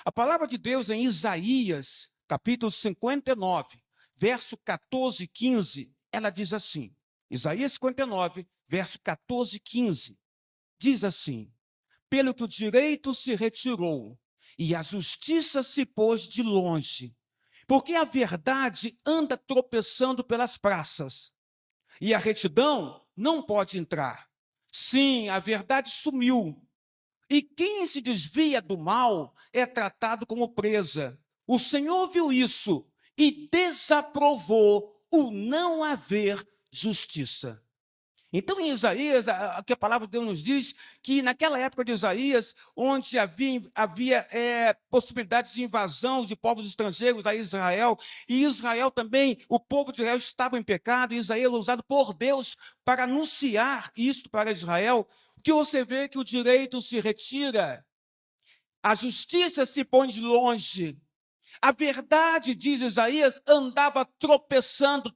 A palavra de Deus em Isaías, capítulo 59, verso 14 e 15, ela diz assim, Isaías 59, verso 14 e 15, diz assim, pelo que o direito se retirou e a justiça se pôs de longe, porque a verdade anda tropeçando pelas praças, e a retidão não pode entrar. Sim, a verdade sumiu. E quem se desvia do mal é tratado como presa. O Senhor viu isso e desaprovou o não haver justiça. Então, em Isaías, a palavra de Deus nos diz que naquela época de Isaías, onde havia possibilidade de invasão de povos estrangeiros a Israel, e Israel também, o povo de Israel estava em pecado, e Isaías é usado por Deus para anunciar isto para Israel, que você vê que o direito se retira, a justiça se põe de longe, a verdade, diz Isaías, andava tropeçando,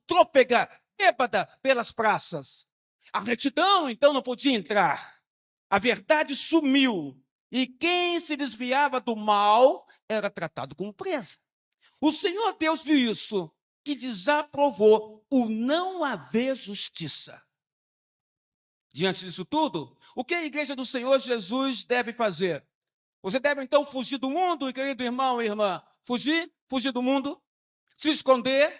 bêbada pelas praças. A retidão, então, não podia entrar. A verdade sumiu. E quem se desviava do mal era tratado como presa. O Senhor Deus viu isso e desaprovou o não haver justiça. Diante disso tudo, o que a igreja do Senhor Jesus deve fazer? Você deve, então, fugir do mundo, querido irmão e irmã. Fugir do mundo, se esconder.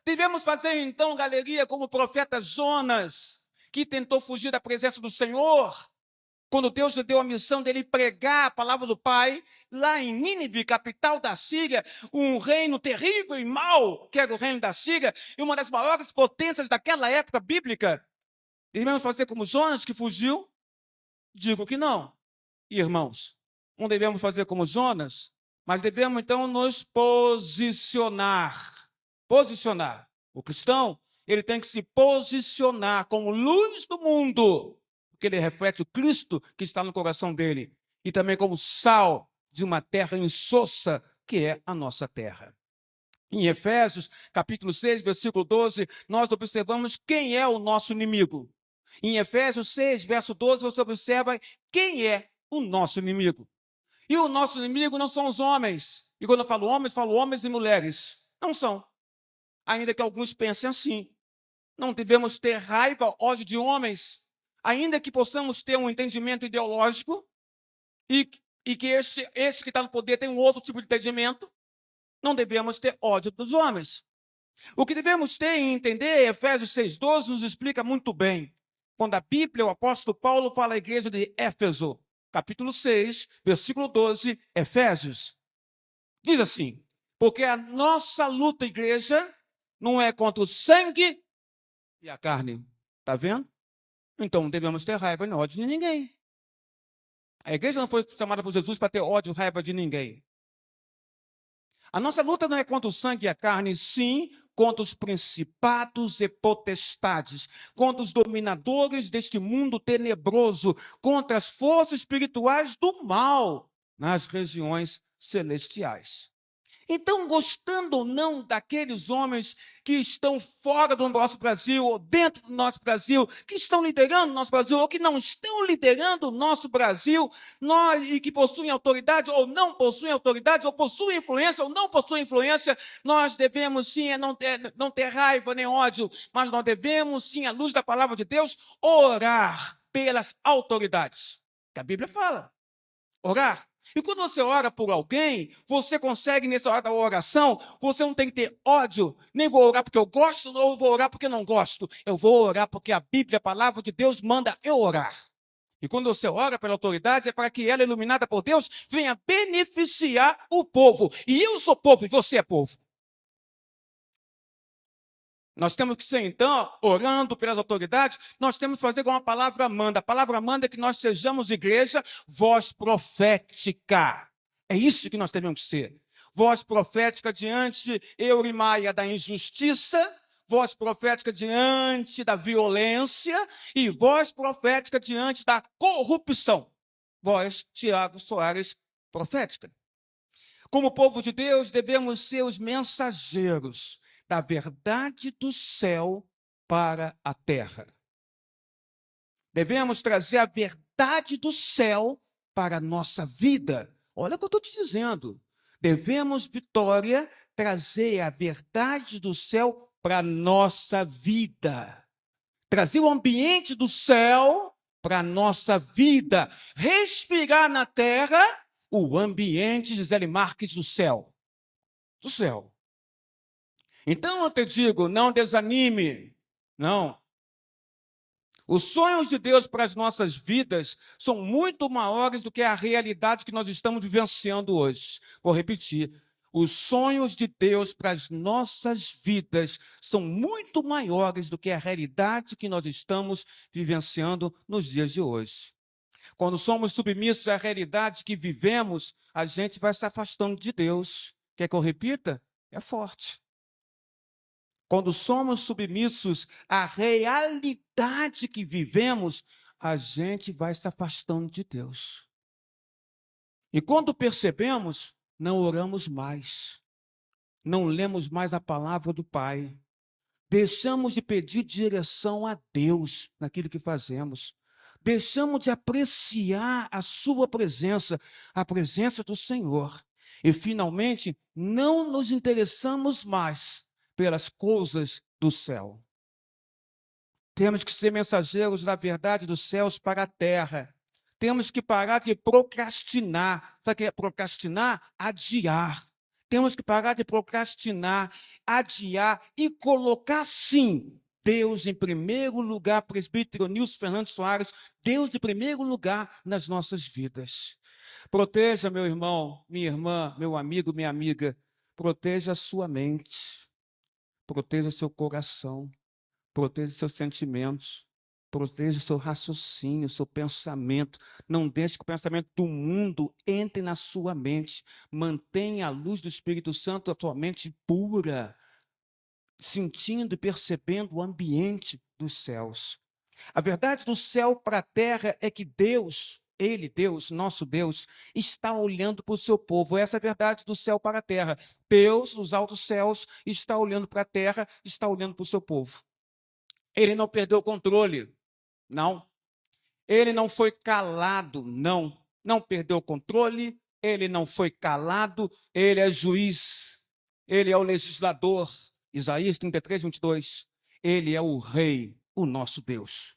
Devemos fazer, então, galeria como o profeta Jonas, que tentou fugir da presença do Senhor, quando Deus lhe deu a missão dele pregar a palavra do Pai, lá em Nínive, capital da Síria, um reino terrível e mau, que era o reino da Síria, e uma das maiores potências daquela época bíblica. Devemos fazer como Jonas, que fugiu? Digo que não. Irmãos, não devemos fazer como Jonas, mas devemos, então, nos posicionar. Posicionar. O cristão, ele tem que se posicionar como luz do mundo, porque ele reflete o Cristo que está no coração dele, e também como sal de uma terra insossa, que é a nossa terra. Em Efésios, capítulo 6, versículo 12, nós observamos quem é o nosso inimigo. Em Efésios 6, verso 12, você observa quem é o nosso inimigo. E o nosso inimigo não são os homens. E quando eu falo homens e mulheres. Não são. Ainda que alguns pensem assim. Não devemos ter raiva, ódio de homens, ainda que possamos ter um entendimento ideológico e que este que está no poder tem um outro tipo de entendimento. Não devemos ter ódio dos homens. O que devemos ter e entender, Efésios 6,12 nos explica muito bem. Quando a Bíblia, o apóstolo Paulo fala à igreja de Éfeso, capítulo 6, versículo 12, Efésios. Diz assim, porque a nossa luta, igreja, não é contra o sangue e a carne. Está vendo? Então, devemos ter raiva e não ódio de ninguém. A igreja não foi chamada por Jesus para ter ódio e raiva de ninguém. A nossa luta não é contra o sangue e a carne, sim, contra os principados e potestades, contra os dominadores deste mundo tenebroso, contra as forças espirituais do mal nas regiões celestiais. Então, gostando ou não daqueles homens que estão fora do nosso Brasil, ou dentro do nosso Brasil, que estão liderando o nosso Brasil, ou que não estão liderando o nosso Brasil, e que possuem autoridade ou não possuem autoridade, ou possuem influência ou não possuem influência, nós devemos sim não ter raiva nem ódio, mas nós devemos sim, à luz da palavra de Deus, orar pelas autoridades. Que a Bíblia fala. Orar. E quando você ora por alguém, você consegue, nessa hora da oração, você não tem que ter ódio, nem vou orar porque eu gosto, ou vou orar porque não gosto. Eu vou orar porque a Bíblia, a palavra de Deus, manda eu orar. E quando você ora pela autoridade, é para que ela, iluminada por Deus, venha beneficiar o povo. E eu sou povo e você é povo. Nós temos que ser, então, orando pelas autoridades, nós temos que fazer como a palavra manda. A palavra manda que nós sejamos igreja, voz profética. É isso que nós devemos ser. Voz profética diante, Eurimaia, da injustiça, voz profética diante da violência e voz profética diante da corrupção. Voz, Tiago Soares, profética. Como povo de Deus, devemos ser os mensageiros da verdade do céu para a terra. Devemos trazer a verdade do céu para a nossa vida. Olha o que eu estou te dizendo. Devemos, Vitória, trazer a verdade do céu para a nossa vida. Trazer o ambiente do céu para a nossa vida. Respirar na terra o ambiente, Gisele Marques, do céu. Do céu. Então eu te digo, não desanime. Não. Os sonhos de Deus para as nossas vidas são muito maiores do que a realidade que nós estamos vivenciando hoje. Vou repetir. Os sonhos de Deus para as nossas vidas são muito maiores do que a realidade que nós estamos vivenciando nos dias de hoje. Quando somos submissos à realidade que vivemos, a gente vai se afastando de Deus. Quer que eu repita? É forte. Quando somos submissos à realidade que vivemos, a gente vai se afastando de Deus. E quando percebemos, não oramos mais. Não lemos mais a palavra do Pai. Deixamos de pedir direção a Deus naquilo que fazemos. Deixamos de apreciar a sua presença, a presença do Senhor. E, finalmente, não nos interessamos mais pelas coisas do céu. Temos que ser mensageiros da verdade dos céus para a terra. Temos que parar de procrastinar. Sabe o que é procrastinar? Adiar. Temos que parar de procrastinar, adiar e colocar, sim, Deus em primeiro lugar, presbítero Nilson Fernandes Soares, Deus em primeiro lugar nas nossas vidas. Proteja, meu irmão, minha irmã, meu amigo, minha amiga, proteja a sua mente. Proteja seu coração, proteja seus sentimentos, proteja seu raciocínio, seu pensamento. Não deixe que o pensamento do mundo entre na sua mente. Mantenha a luz do Espírito Santo, a sua mente pura, sentindo e percebendo o ambiente dos céus. A verdade do céu para a terra é que Deus, Ele, Deus, nosso Deus, está olhando para o seu povo. Essa é a verdade do céu para a terra. Deus, nos altos céus, está olhando para a terra, está olhando para o seu povo. Ele não perdeu o controle, não. Ele não foi calado, não. Não perdeu o controle, ele não foi calado, ele é juiz, ele é o legislador. Isaías 33, 22. Ele é o rei, o nosso Deus.